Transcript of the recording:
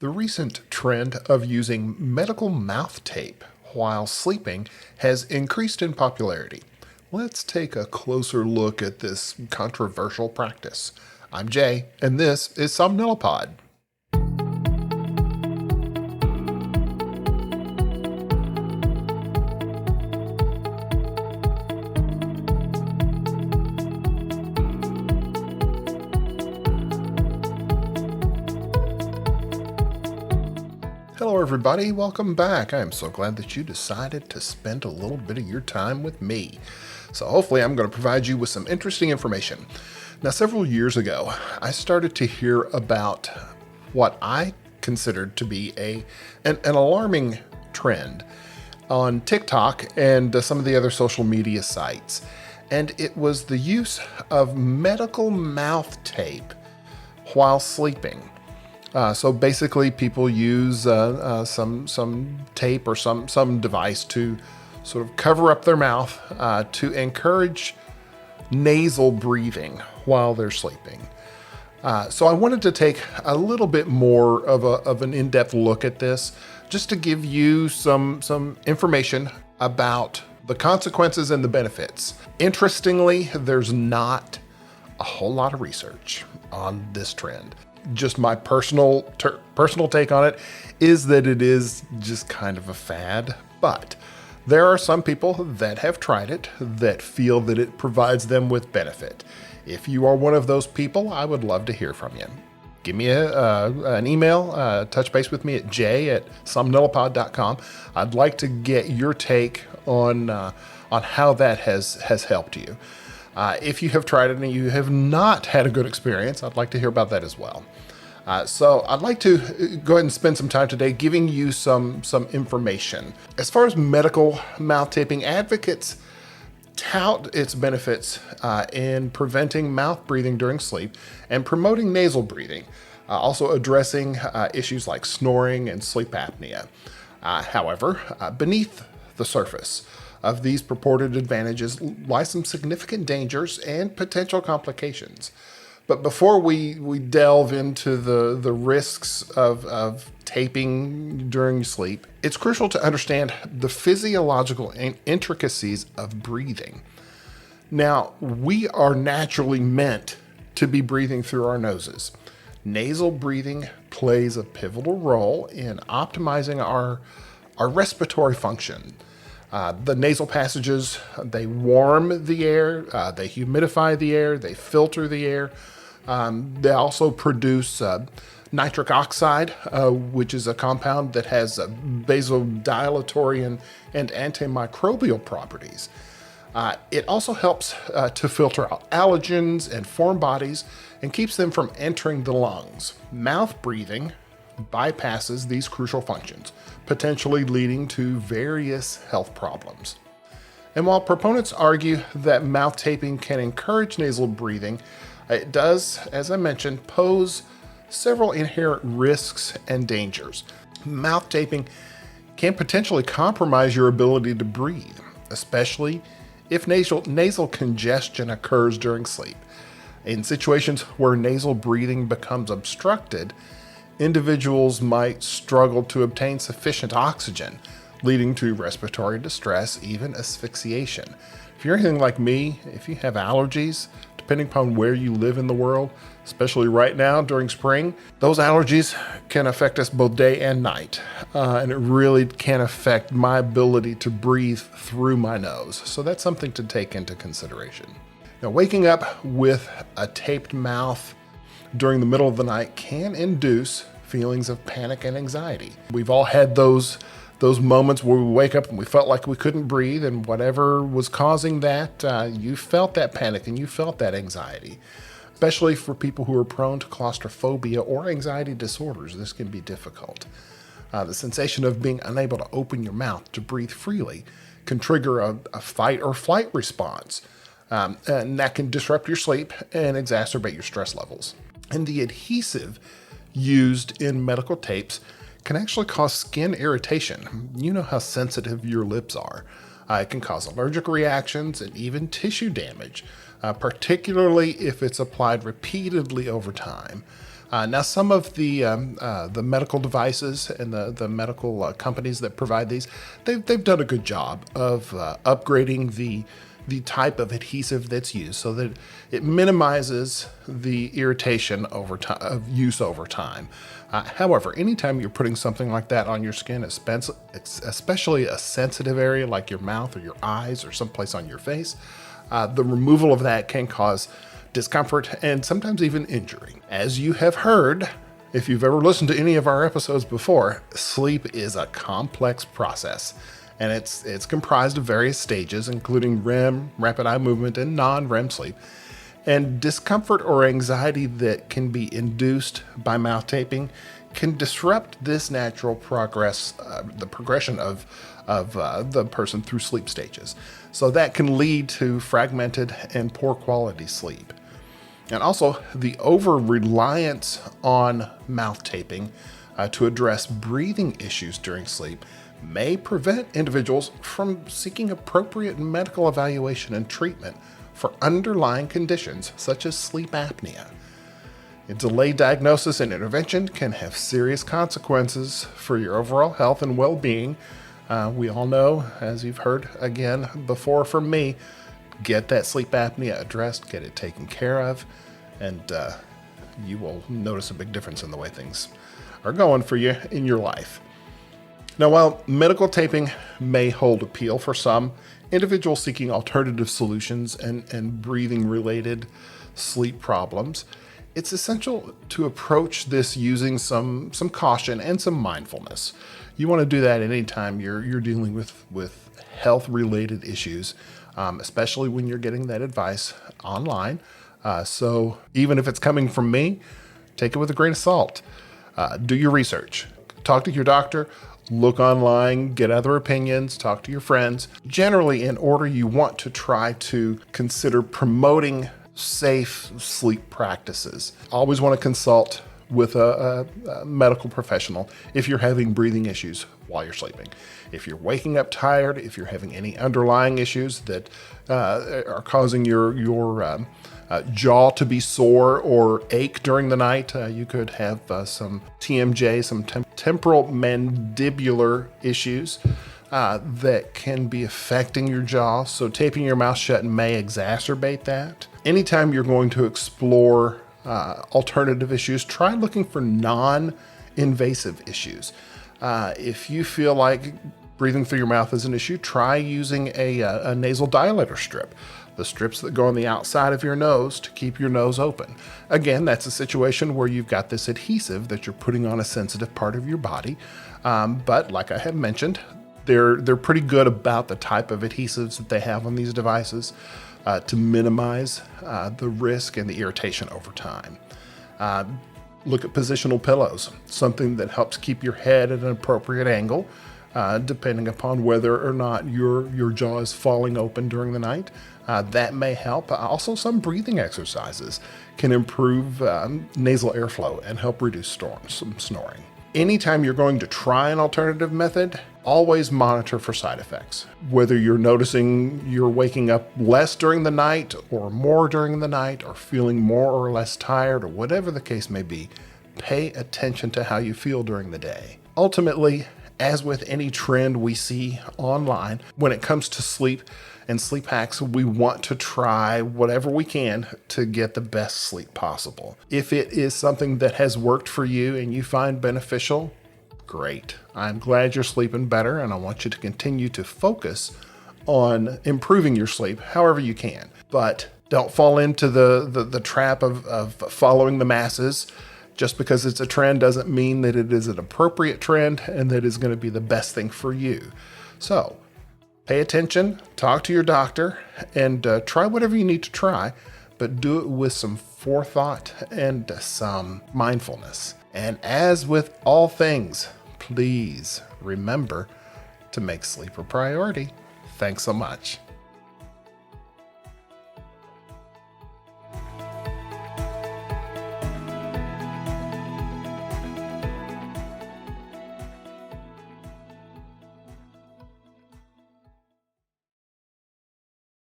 The recent trend of using medical mouth tape while sleeping has increased in popularity. Let's take a closer look at this controversial practice. I'm Jay, and this is Somnilopod. Hello, everybody. Welcome back. I am so glad that you decided to spend a little bit of your time with me. So hopefully I'm going to provide you with some interesting information. Now, several years ago, I started to hear about what I considered to be an alarming trend on TikTok and some of the other social media sites. And it was the use of medical mouth tape while sleeping. So basically, people use some tape or some device to sort of cover up their mouth to encourage nasal breathing while they're sleeping. So I wanted to take a little bit more of an in-depth look at this, just to give you some information about the consequences and the benefits. Interestingly, there's not a whole lot of research on this trend. Just my personal take on it is that it is just kind of a fad, but there are some people that have tried it that feel that it provides them with benefit. If you are one of those people, I would love to hear from you. Give me an email, touch base with me at j@somnilopod.com. I'd like to get your take on how that has helped you. If you have tried it and you have not had a good experience, I'd like to hear about that as well. So I'd like to go ahead and spend some time today giving you some information. As far as medical mouth taping, advocates tout its benefits in preventing mouth breathing during sleep and promoting nasal breathing, also addressing issues like snoring and sleep apnea. However, beneath the surface of these purported advantages lie some significant dangers and potential complications. But before we delve into the risks of taping during sleep, it's crucial to understand the physiological intricacies of breathing. Now, we are naturally meant to be breathing through our noses. Nasal breathing plays a pivotal role in optimizing our respiratory function. The nasal passages, they warm the air, they humidify the air, they filter the air. They also produce nitric oxide, which is a compound that has vasodilatory and antimicrobial properties. It also helps to filter out allergens and foreign bodies and keeps them from entering the lungs. Mouth breathing bypasses these crucial functions, potentially leading to various health problems. And while proponents argue that mouth taping can encourage nasal breathing, it does, as I mentioned, pose several inherent risks and dangers. Mouth taping can potentially compromise your ability to breathe, especially if nasal congestion occurs during sleep. In situations where nasal breathing becomes obstructed, individuals might struggle to obtain sufficient oxygen, leading to respiratory distress, even asphyxiation. If you're anything like me, if you have allergies, depending upon where you live in the world, especially right now during spring, those allergies can affect us both day and night. And it really can affect my ability to breathe through my nose. So that's something to take into consideration. Now, waking up with a taped mouth during the middle of the night can induce feelings of panic and anxiety. We've all had those moments where we wake up and we felt like we couldn't breathe, and whatever was causing that, you felt that panic and you felt that anxiety. Especially for people who are prone to claustrophobia or anxiety disorders, this can be difficult. The sensation of being unable to open your mouth to breathe freely can trigger a fight or flight response, and that can disrupt your sleep and exacerbate your stress levels. And the adhesive used in medical tapes can actually cause skin irritation. You know how sensitive your lips are. It can cause allergic reactions and even tissue damage, particularly if it's applied repeatedly over time. Now, some of the medical devices and the medical companies that provide these, they've done a good job of upgrading the type of adhesive that's used so that it minimizes the irritation over time of use over time. However, anytime you're putting something like that on your skin, especially a sensitive area like your mouth or your eyes or someplace on your face, the removal of that can cause discomfort and sometimes even injury. As you have heard, if you've ever listened to any of our episodes before, sleep is a complex process. And it's comprised of various stages, including REM, rapid eye movement, and non-REM sleep. And discomfort or anxiety that can be induced by mouth taping can disrupt this natural progress, the progression of the person through sleep stages. So that can lead to fragmented and poor quality sleep. And also, the over-reliance on mouth taping to address breathing issues during sleep may prevent individuals from seeking appropriate medical evaluation and treatment for underlying conditions such as sleep apnea. A delayed diagnosis and intervention can have serious consequences for your overall health and well-being. We all know, as you've heard again before from me, get that sleep apnea addressed, get it taken care of, and you will notice a big difference in the way things are going for you in your life. Now, while medical taping may hold appeal for some, individuals seeking alternative solutions and breathing-related sleep problems, it's essential to approach this using some caution and some mindfulness. You want to do that anytime you're dealing with health-related issues, especially when you're getting that advice online. So even if it's coming from me, take it with a grain of salt. Do your research. Talk to your doctor. Look online, get other opinions, talk to your friends. Generally, in order, you want to try to consider promoting safe sleep practices. Always want to consult with a medical professional if you're having breathing issues while you're sleeping. If you're waking up tired, if you're having any underlying issues that are causing your jaw to be sore or ache during the night, you could have some TMJ, some temporal mandibular issues that can be affecting your jaw. So taping your mouth shut may exacerbate that. Anytime you're going to explore alternative issues, try looking for non-invasive issues. If you feel like breathing through your mouth is an issue, try using a nasal dilator strip. The strips that go on the outside of your nose to keep your nose open. Again, that's a situation where you've got this adhesive that you're putting on a sensitive part of your body. But like I have mentioned, they're pretty good about the type of adhesives that they have on these devices to minimize the risk and the irritation over time. Look at positional pillows, something that helps keep your head at an appropriate angle, depending upon whether or not your jaw is falling open during the night. That may help. Also, some breathing exercises can improve nasal airflow and help reduce some snoring. Anytime you're going to try an alternative method, always monitor for side effects. Whether you're noticing you're waking up less during the night or more during the night or feeling more or less tired or whatever the case may be, pay attention to how you feel during the day. Ultimately, as with any trend we see online, when it comes to sleep and sleep hacks, we want to try whatever we can to get the best sleep possible. If it is something that has worked for you and you find beneficial, great. I'm glad you're sleeping better, and I want you to continue to focus on improving your sleep however you can. But don't fall into the trap of following the masses. Just because it's a trend doesn't mean that it is an appropriate trend and that is going to be the best thing for you. So pay attention, talk to your doctor, and try whatever you need to try, but do it with some forethought and some mindfulness. And as with all things, please remember to make sleep a priority. Thanks so much.